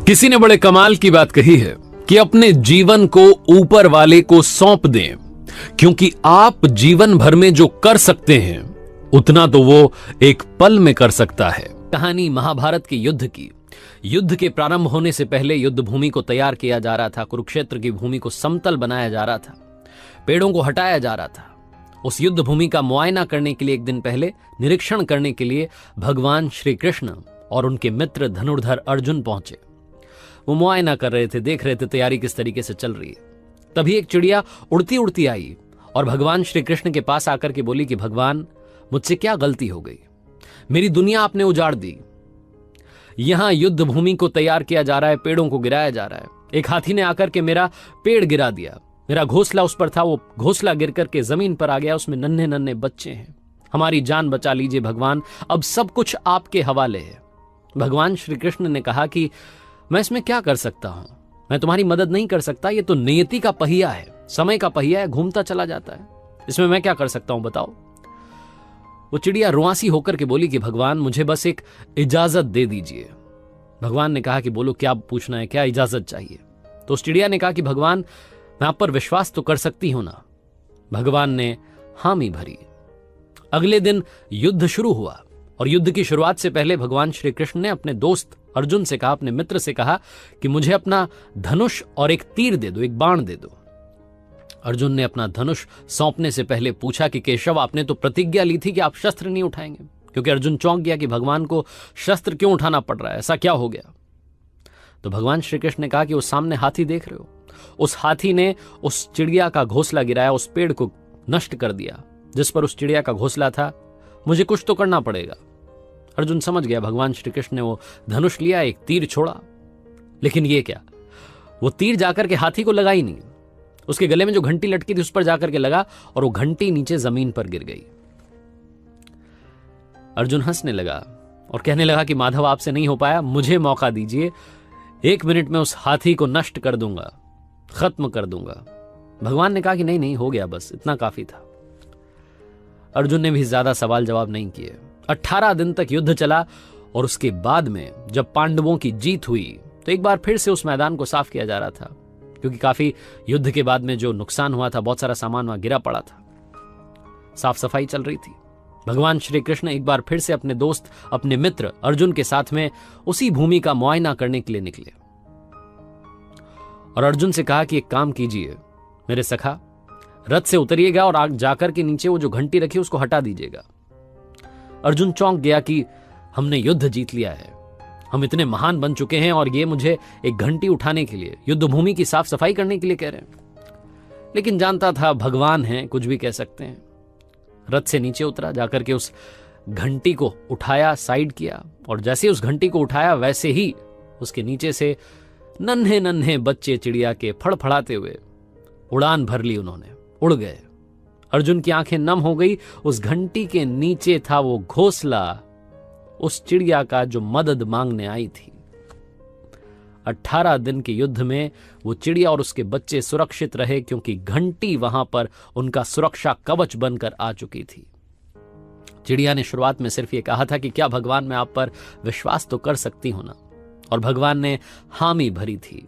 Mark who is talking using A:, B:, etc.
A: किसी ने बड़े कमाल की बात कही है कि अपने जीवन को ऊपर वाले को सौंप दें, क्योंकि आप जीवन भर में जो कर सकते हैं उतना तो वो एक पल में कर सकता है। कहानी महाभारत के युद्ध की। युद्ध के प्रारंभ होने से पहले युद्ध भूमि को तैयार किया जा रहा था। कुरुक्षेत्र की भूमि को समतल बनाया जा रहा था, पेड़ों को हटाया जा रहा था। उस युद्ध भूमि का मुआयना करने के लिए एक दिन पहले निरीक्षण करने के लिए भगवान श्री कृष्ण और उनके मित्र धनुर्धर अर्जुन पहुंचे। वो मुआयना कर रहे थे, देख रहे थे तैयारी किस तरीके से चल रही है। तभी एक चिड़िया उड़ती उड़ती आई और भगवान श्री कृष्ण के पास आकर के बोली कि भगवान, मुझसे क्या गलती हो गई? मेरी दुनिया आपने उजाड़ दी। यहां युद्ध भूमि को तैयार किया जा रहा है, पेड़ों को गिराया जा रहा है। एक हाथी ने आकर के मेरा पेड़ गिरा दिया। मेरा घोंसला उस पर था, वो घोंसला गिर करके जमीन पर आ गया। उसमें नन्हे नन्हे बच्चे हैं। हमारी जान बचा लीजिए भगवान, अब सब कुछ आपके हवाले है। भगवान श्री कृष्ण ने कहा कि मैं इसमें क्या कर सकता हूं, मैं तुम्हारी मदद नहीं कर सकता। ये तो नियति का पहिया है, समय का पहिया है, घूमता चला जाता है। इसमें मैं क्या कर सकता हूं बताओ? वो चिड़िया रुआसी होकर के बोली कि भगवान, मुझे बस एक इजाजत दे दीजिए। भगवान ने कहा कि बोलो, क्या पूछना है, क्या इजाजत चाहिए? तो उस चिड़िया ने कहा कि भगवान, मैं आप पर विश्वास तो कर सकती हूं ना? भगवान ने हामी भरी। अगले दिन युद्ध शुरू हुआ और युद्ध की शुरुआत से पहले भगवान श्री कृष्ण ने अपने दोस्त अर्जुन से कहा, अपने मित्र से कहा कि मुझे अपना धनुष और एक तीर दे दो, एक बाण दे दो। अर्जुन ने अपना धनुष सौंपने से पहले पूछा कि केशव, आपने तो प्रतिज्ञा ली थी कि आप शस्त्र नहीं उठाएंगे। क्योंकि अर्जुन चौंक गया कि भगवान को शस्त्र क्यों उठाना पड़ रहा है, ऐसा क्या हो गया? तो भगवान श्री कृष्ण ने कहा कि उस सामने हाथी देख रहे हो, उस हाथी ने उस चिड़िया का घोंसला गिराया, उस पेड़ को नष्ट कर दिया जिस पर उस चिड़िया का घोंसला था। मुझे कुछ तो करना पड़ेगा। अर्जुन समझ गया। भगवान श्री कृष्ण ने वो धनुष लिया, एक तीर छोड़ा, लेकिन ये क्या, वो तीर जाकर के हाथी को लगा ही नहीं। उसके गले में जो घंटी लटकी थी उस पर जाकर के लगा और वो घंटी नीचे जमीन पर गिर गई। अर्जुन हंसने लगा और कहने लगा कि माधव, आपसे नहीं हो पाया, मुझे मौका दीजिए। 1 मिनट में उस हाथी को नष्ट कर दूंगा, खत्म कर दूंगा। भगवान ने कहा कि नहीं नहीं, हो गया, बस इतना काफी था। अर्जुन ने भी ज्यादा सवाल जवाब नहीं किए। 18 दिन तक युद्ध चला और उसके बाद में जब पांडवों की जीत हुई तो एक बार फिर से उस मैदान को साफ किया जा रहा था, क्योंकि काफी युद्ध के बाद में जो नुकसान हुआ था, बहुत सारा सामान वहां गिरा पड़ा था। साफ सफाई चल रही थी। भगवान श्री कृष्ण एक बार फिर से अपने दोस्त, अपने मित्र अर्जुन के साथ में उसी भूमि का मुआयना करने के लिए निकले और अर्जुन से कहा कि एक काम कीजिए मेरे सखा, रथ से उतरिएगा और आग जाकर के नीचे वो जो घंटी रखी उसको हटा दीजिएगा। अर्जुन चौंक गया कि हमने युद्ध जीत लिया है, हम इतने महान बन चुके हैं और ये मुझे एक घंटी उठाने के लिए, युद्ध भूमि की साफ सफाई करने के लिए कह रहे हैं। लेकिन जानता था भगवान हैं, कुछ भी कह सकते हैं। रथ से नीचे उतरा, जाकर के उस घंटी को उठाया, साइड किया और जैसे उस घंटी को उठाया वैसे ही उसके नीचे से नन्हे नन्हे बच्चे चिड़िया के फड़फड़ाते हुए उड़ान भर ली। उन्होंने उड़ गए। अर्जुन की आंखें नम हो गई। उस घंटी के नीचे था वो घोंसला उस चिड़िया का जो मदद मांगने आई थी। 18 दिन के युद्ध में वो चिड़िया और उसके बच्चे सुरक्षित रहे, क्योंकि घंटी वहां पर उनका सुरक्षा कवच बनकर आ चुकी थी। चिड़िया ने शुरुआत में सिर्फ ये कहा था कि क्या भगवान, मैं आप पर विश्वास तो कर सकती हूं ना? और भगवान ने हामी भरी थी।